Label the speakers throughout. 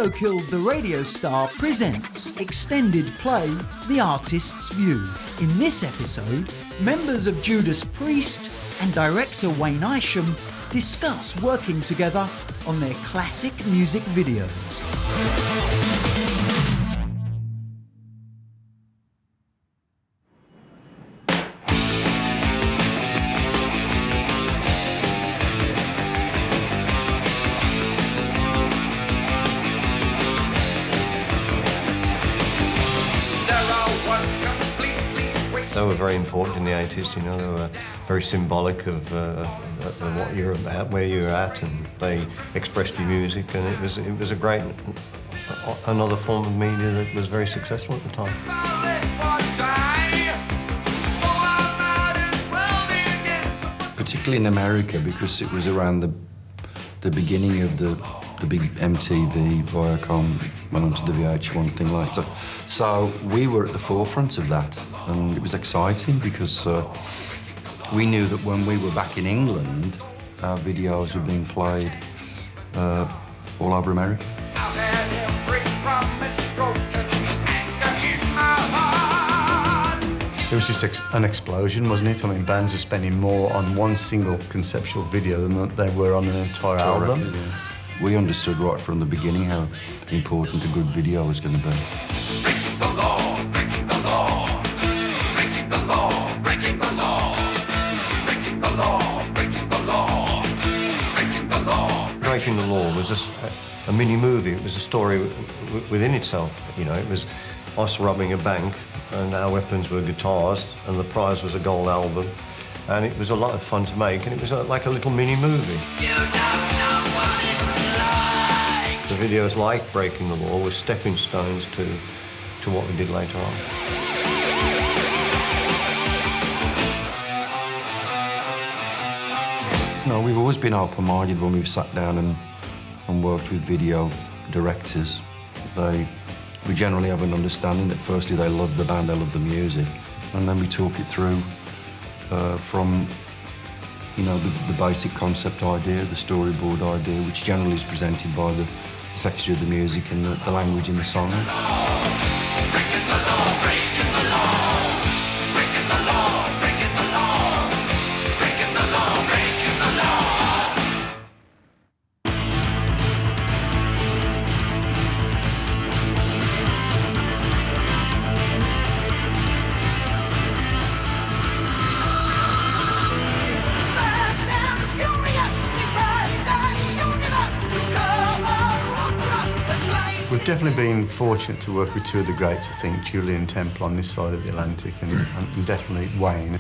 Speaker 1: Hello Killed the Radio Star presents Extended Play, The Artist's View. In this episode, members of Judas Priest and director Wayne Isham discuss working together on their classic music videos.
Speaker 2: They were very important in the 80s, you know, they were very symbolic of what you're about, where you're at, and they expressed your music, and it was a great, another form of media that was very successful at the time.
Speaker 3: Particularly in America, because it was around the beginning of the big MTV, Viacom, went on to the VH1 thing like that. So we were at the forefront of that, and it was exciting because we knew that when we were back in England, our videos were being played all over America.
Speaker 4: It was just an explosion, wasn't it? I mean, bands were spending more on one single conceptual video than they were on an entire album.
Speaker 3: Yeah. We understood right from the beginning how important a good video was going to be.
Speaker 5: Breaking the law, breaking the law, breaking the law, breaking the law, breaking the law, breaking the law, breaking the law.
Speaker 2: Breaking the Law was just a mini movie. It was a story within itself, you know. It was us robbing a bank, and our weapons were guitars, and the prize was a gold album. And it was a lot of fun to make, and it was like a little mini movie.
Speaker 5: You don't know what it's like.
Speaker 2: The videos like Breaking the Law were stepping stones to what we did later on.
Speaker 3: No, we've always been open-minded when we've sat down and worked with video directors. We generally have an understanding that firstly they love the band, they love the music, and then we talk it through from, you know, the basic concept idea, the storyboard idea, which generally is presented by the texture of the music and the language in the song.
Speaker 5: Breaking the law, breaking the law, breaking the law, breaking the law, breaking the law, breaking the law.
Speaker 4: We've definitely been fortunate to work with two of the greats, I think, Julian Temple on this side of the Atlantic and definitely Wayne,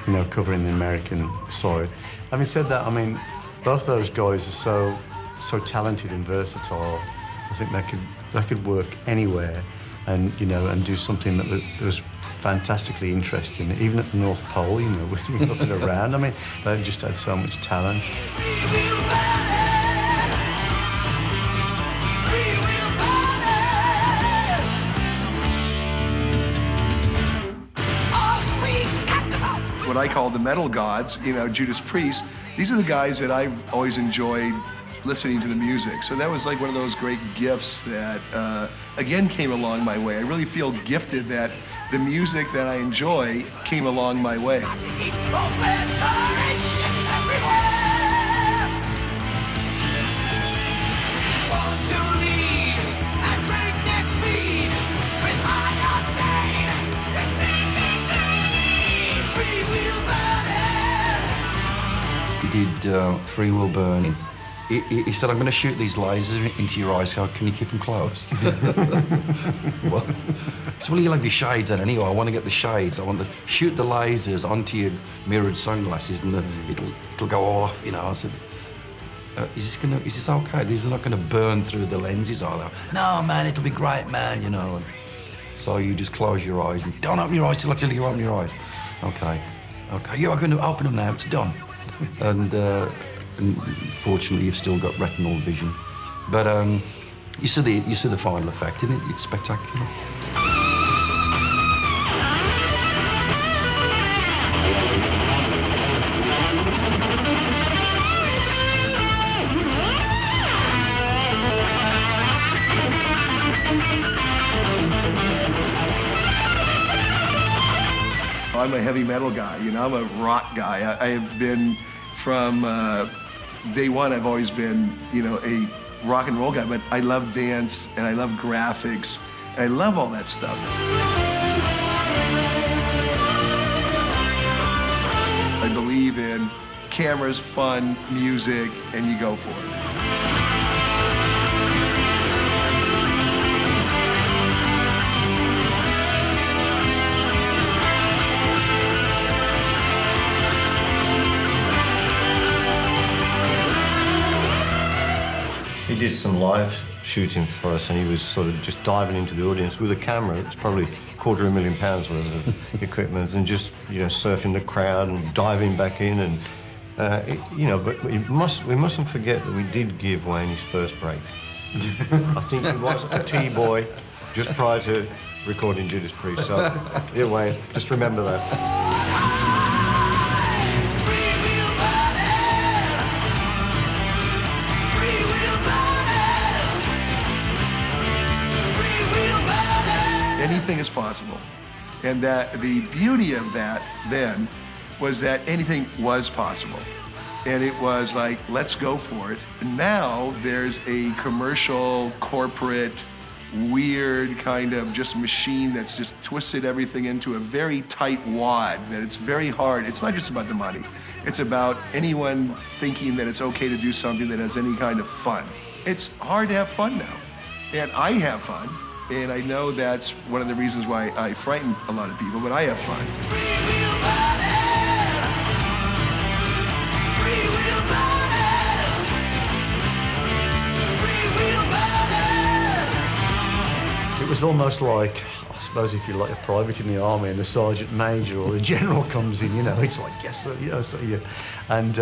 Speaker 4: you know, covering the American side. Having said that, I mean, both those guys are so talented and versatile. I think they could work anywhere and, you know, and do something that was fantastically interesting, even at the North Pole, you know, with nothing around. I mean, they just had so much talent.
Speaker 6: What I call the metal gods, you know, Judas Priest, these are the guys that I've always enjoyed listening to the music. So that was like one of those great gifts that, again, came along my way. I really feel gifted that the music that I enjoy came along my way.
Speaker 3: He did Freewheel Burning. He said, I'm going to shoot these lasers into your eyes. So can you keep them closed? What? So, well, you'll have your shades on anyway. I want to get the shades. I want to shoot the lasers onto your mirrored sunglasses, and it'll go all off, you know. I said, is this okay? These are not going to burn through the lenses, are they? No, man, it'll be great, man, you know. And so you just close your eyes and don't open your eyes till I tell you open your eyes. Okay. You are going to open them now. It's done. And fortunately, you've still got retinal vision. But you see the final effect, isn't it? It's spectacular.
Speaker 6: I'm a heavy metal guy. I'm a rock guy. I have been from day one. I've always been, a rock and roll guy. But I love dance and I love graphics and I love all that stuff. I believe in cameras, fun, music, and you go for it.
Speaker 2: He did some live shooting for us, and he was sort of just diving into the audience with a camera. It's probably £250,000 worth of equipment, and just surfing the crowd and diving back in, and But we mustn't forget that we did give Wayne his first break. I think he was a T-boy just prior to recording Judas Priest. So, yeah, Wayne, just remember that.
Speaker 6: Anything is possible. And that the beauty of that then was that anything was possible. And it was like, let's go for it. And now there's a commercial, corporate, weird kind of just machine that's just twisted everything into a very tight wad that it's very hard. It's not just about the money. It's about anyone thinking that it's okay to do something that has any kind of fun. It's hard to have fun now. And I have fun. And I know that's one of the reasons why I frighten a lot of people, but I have fun.
Speaker 4: It was almost like, I suppose if you're like a private in the army and the sergeant major or the general comes in, it's like, yes, sir, so yeah. And,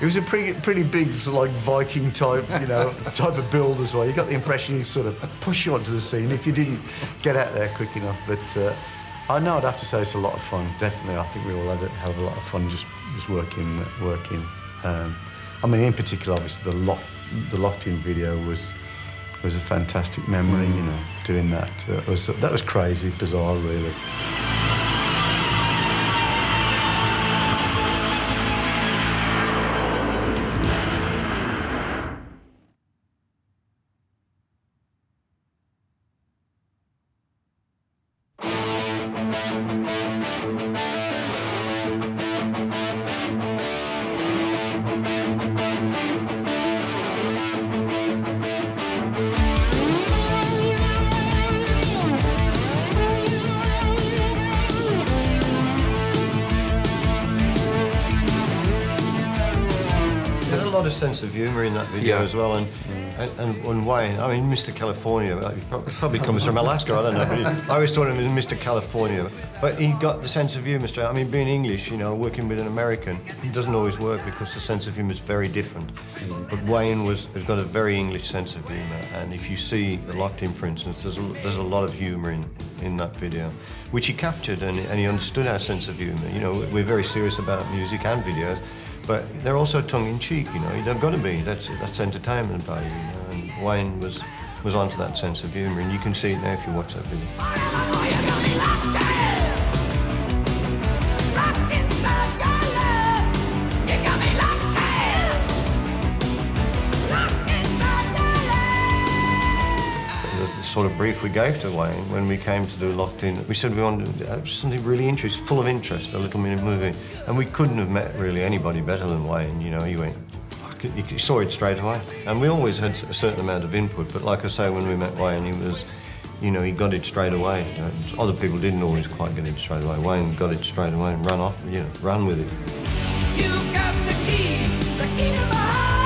Speaker 4: it was a pretty big, sort of like Viking type, type of build as well. You got the impression he'd sort of push you onto the scene if you didn't get out there quick enough. But I know I'd have to say it's a lot of fun. Definitely, I think we all had a hell of a lot of fun just working. In particular, obviously the locked-in video was a fantastic memory. Doing that. That was crazy, bizarre, really.
Speaker 2: A lot of sense of humour in that video as well, and Wayne, Mr. California, he probably comes from Alaska, I don't know, but I always thought of him as Mr. California, but he got the sense of humour straight. Being English, working with an American, it doesn't always work because the sense of humour is very different, but Wayne has got a very English sense of humour, and if you see the Locked In, for instance, there's a lot of humour in that video, which he captured, and he understood our sense of humour. We're very serious about music and videos, but they're also tongue-in-cheek, they've got to be. That's entertainment value, and Wayne was onto that sense of humour, and you can see it now if you watch that video. Sort of brief we gave to Wayne when we came to do Locked In. We said we wanted to have something really full of interest, a little mini movie, and we couldn't have met really anybody better than Wayne. He went, he saw it straight away, and we always had a certain amount of input. But like I say, when we met Wayne, he was, he got it straight away. Other people didn't always quite get it straight away. Wayne got it straight away and ran with it.
Speaker 5: You got the key to my heart.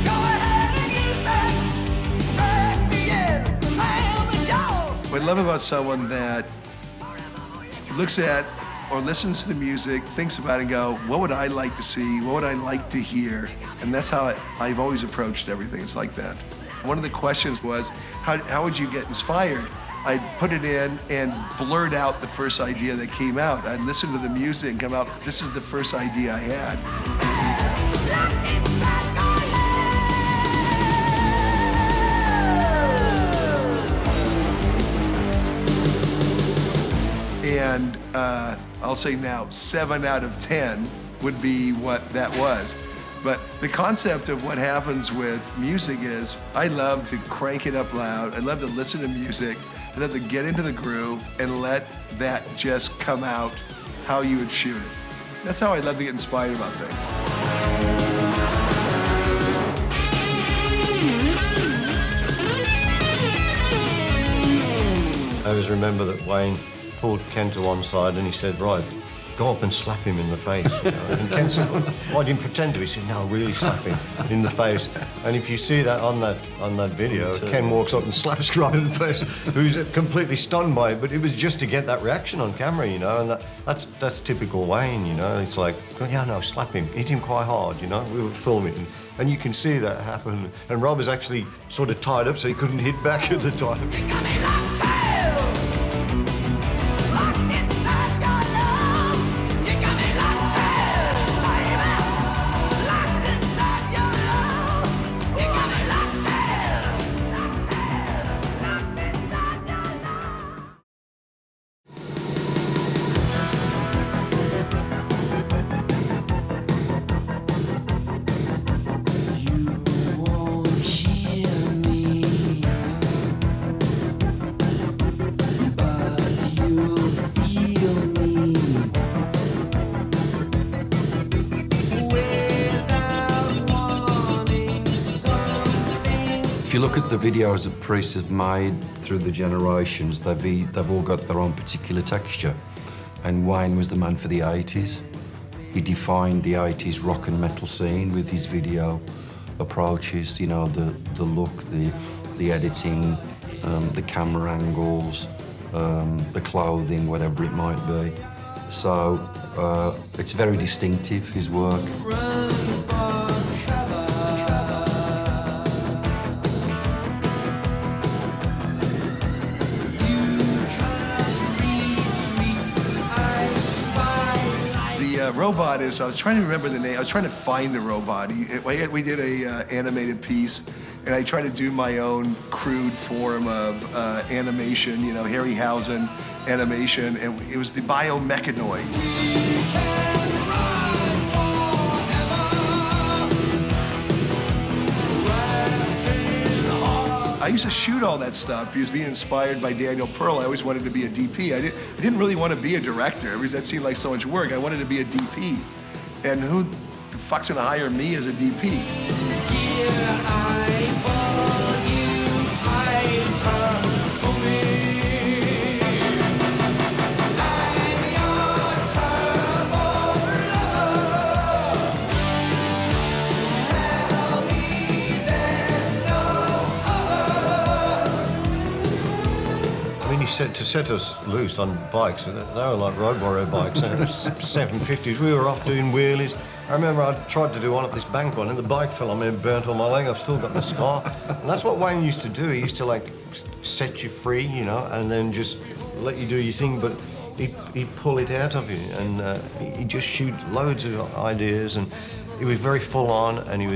Speaker 5: Go ahead and use it. Break me in, slam the door.
Speaker 6: What I love about someone that looks at or listens to the music, thinks about it and go, what would I like to see? What would I like to hear? And that's how I've always approached everything. It's like that. One of the questions was, how would you get inspired? I'd put it in and blurt out the first idea that came out. I'd listen to the music and come out, this is the first idea I had. And I'll say now 7 out of 10 would be what that was. But the concept of what happens with music is I love to crank it up loud. I love to listen to music. I love to get into the groove and let that just come out how you would shoot it. That's how I love to get inspired about things.
Speaker 2: I always remember that Wayne pulled Ken to one side and he said, right, go up and slap him in the face. You know? And Ken said, well, I didn't pretend to. He said, no, really slap him in the face. And if you see that on that video, Ken walks up and slaps right in the face, who's completely stunned by it. But it was just to get that reaction on camera, you know, and that's typical Wayne, you know. It's like, yeah, no, slap him, hit him quite hard, you know. We were filming, and you can see that happen. And Rob was actually sort of tied up so he couldn't hit back at the time.
Speaker 3: If you look at the videos that Priest have made through the generations, they've all got their own particular texture. And Wayne was the man for the 80s. He defined the 80s rock and metal scene with his video approaches, you know, the look, the editing, the camera angles, the clothing, whatever it might be. So it's very distinctive, his work.
Speaker 6: Robot is, I was trying to remember the name, I was trying to find the robot. We did a animated piece, and I tried to do my own crude form of animation, you know, Harryhausen animation, and it was the biomechanoid. I used to shoot all that stuff because being inspired by Daniel Pearl, I always wanted to be a DP. I didn't really want to be a director because that seemed like so much work. I wanted to be a DP. And who the fuck's gonna hire me as a DP?
Speaker 2: To set us loose on bikes, they were like road warrior bikes, 750s. We were off doing wheelies. I remember I tried to do one up this bank one, and the bike fell on me and burnt on my leg. I've still got the scar. And that's what Wayne used to do. He used to like set you free, you know, and then just let you do your thing, but he'd pull it out of you, and he'd just shoot loads of ideas, and he was very full on, and he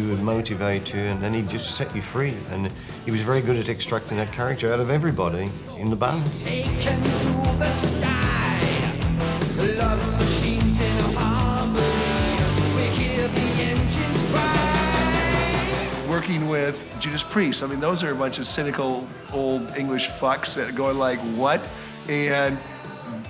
Speaker 2: would motivate you, and then he'd just set you free. And he was very good at extracting that character out of everybody in the band.
Speaker 5: Taken to the sky, love machines in harmony. We hear the engines cry.
Speaker 6: Working with Judas Priest, I mean, those are a bunch of cynical old English fucks that are going like, what? And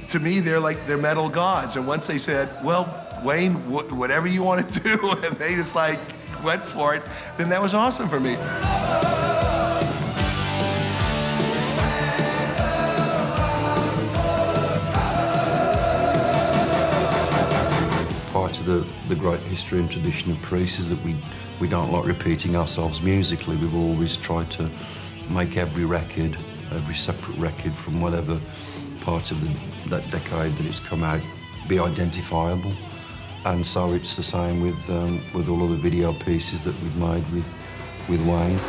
Speaker 6: to me, they're metal gods. And once they said, well, Wayne, whatever you want to do, and they just like went for it, then that was awesome for me.
Speaker 3: Part of the great history and tradition of Priest is that we don't like repeating ourselves musically. We've always tried to make every record, every separate record from whatever part of that decade that it's come out, be identifiable. And so it's the same with all of the video pieces that we've made with Wayne.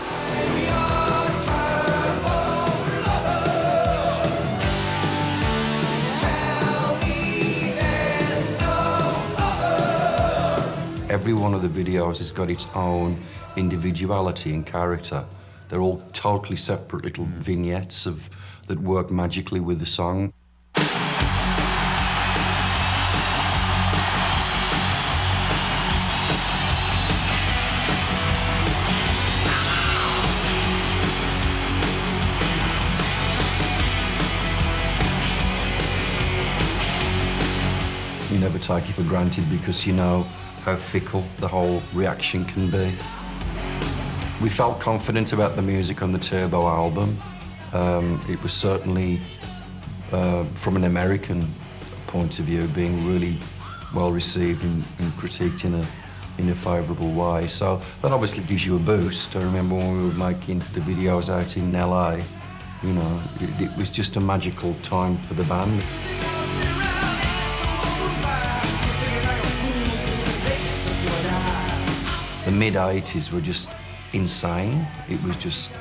Speaker 3: Every one of the videos has got its own individuality and character. They're all totally separate little vignettes that work magically with the song. You never take it for granted because you know how fickle the whole reaction can be. We felt confident about the music on the Turbo album. It was certainly, from an American point of view, being really well received and critiqued in a favourable way. So that obviously gives you a boost. I remember when we were making the videos out in LA, you know, it was just a magical time for the band. The mid-80s were just insane. It was just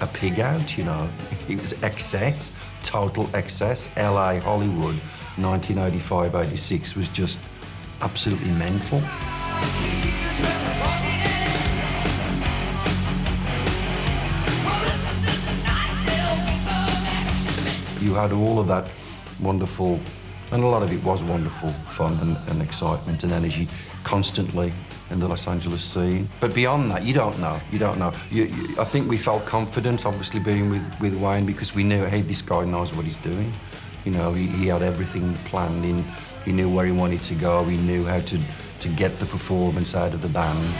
Speaker 3: a pig out, you know. It was excess, total excess. LA, Hollywood, 1985-86 was just absolutely mental. You had all of that wonderful, and a lot of it was wonderful fun and excitement and energy constantly in the Los Angeles scene. But beyond that, you don't know. I think we felt confident, obviously, being with Wayne because we knew, hey, this guy knows what he's doing. You know, he had everything planned in. He knew where he wanted to go. He knew how to get the performance out of the band.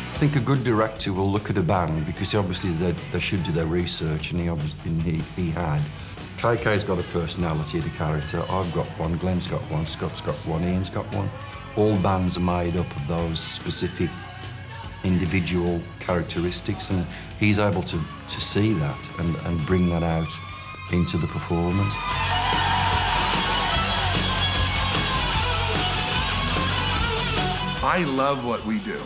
Speaker 3: I think a good director will look at a band because obviously they should do their research, and he had. KK's got a personality, the character. I've got one. Glenn's got one. Scott's got one. Ian's got one. All bands are made up of those specific individual characteristics, and he's able to see that and bring that out into the performance.
Speaker 6: I love what we do.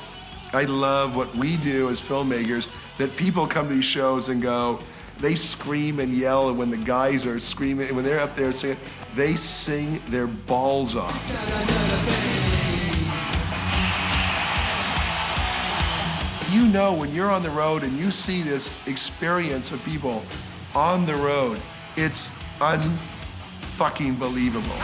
Speaker 6: I love what we do as filmmakers, that people come to these shows and go, they scream and yell, and when the guys are screaming, and when they're up there singing, they sing their balls off. You know, when you're on the road and you see this experience of people on the road, it's un-fucking believable.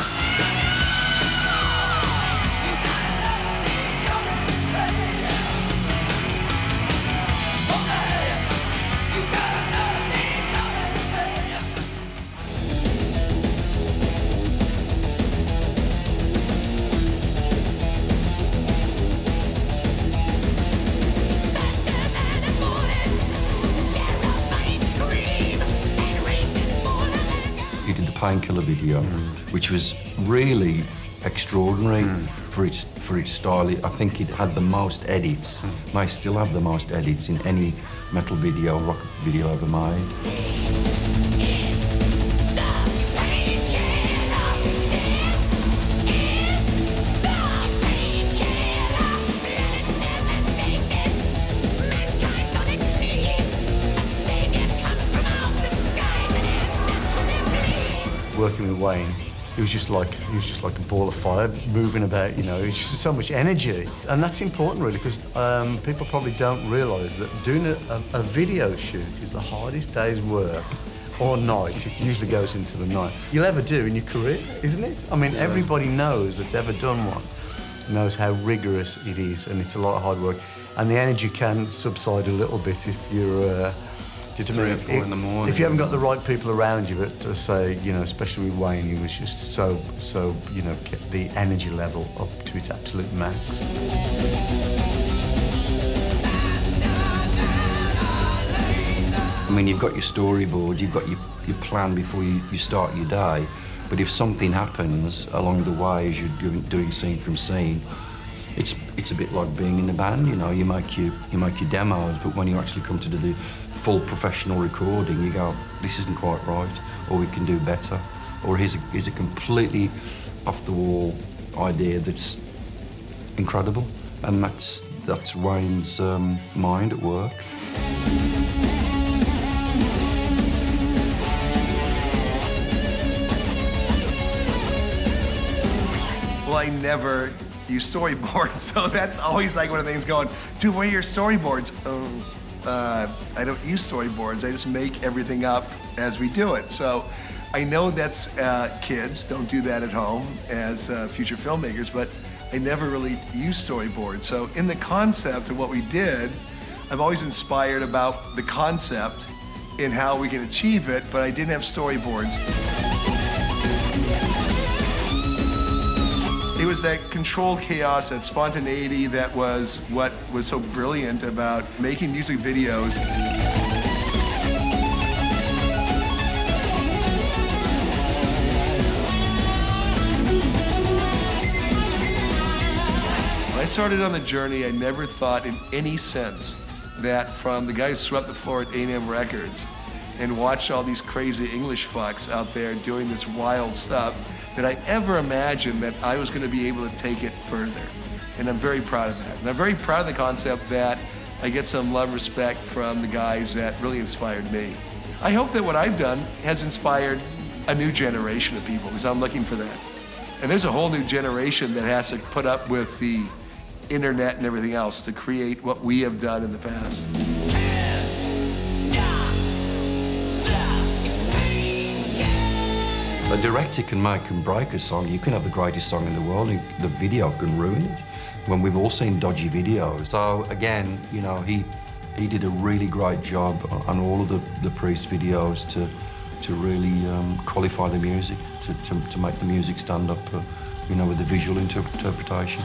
Speaker 3: Painkiller video, which was really extraordinary for its style. I think it had the most edits, may still have the most edits in any metal video, rock video ever made.
Speaker 4: Working with Wayne, he was just like a ball of fire, moving about. You know, it's just so much energy, and that's important really because people probably don't realise that doing a video shoot is the hardest day's work or night. It usually goes into the night you'll ever do in your career, isn't it? I mean, everybody knows that's ever done one knows how rigorous it is, and it's a lot of hard work. And the energy can subside a little bit if you're.
Speaker 3: 3 or 4 in the morning.
Speaker 4: If you haven't got the right people around you, to say, you know, especially with Wayne, he was just so, you know, kept the energy level up to its absolute max.
Speaker 3: I mean, you've got your storyboard, you've got your plan before you start your day, but if something happens along the way as you're doing scene from scene, it's a bit like being in a band. You know, you make your demos, but when you actually come to do the full professional recording, you go, this isn't quite right, or we can do better, or here's a completely off-the-wall idea that's incredible, and that's Wayne's mind at work.
Speaker 6: Well, I never use storyboards, so that's always like one of the things going, dude, what are your storyboards? I don't use storyboards. I just make everything up as we do it. So I know that's kids don't do that at home as future filmmakers, but I never really used storyboards. So in the concept of what we did, I'm always inspired about the concept and how we can achieve it, but I didn't have storyboards. It was that controlled chaos, that spontaneity that was what was so brilliant about making music videos. When I started on the journey, I never thought in any sense that from the guy who swept the floor at A&M Records and watched all these crazy English fucks out there doing this wild stuff, that I ever imagined that I was going to be able to take it further. And I'm very proud of that. And I'm very proud of the concept that I get some love and respect from the guys that really inspired me. I hope that what I've done has inspired a new generation of people, because I'm looking for that. And there's a whole new generation that has to put up with the internet and everything else to create what we have done in the past.
Speaker 3: A director can make and break a song. You can have the greatest song in the world, and the video can ruin it. When we've all seen dodgy videos. So again, you know, he did a really great job on all of the Priest videos to really qualify the music, to make the music stand up, you know, with the visual interpretation.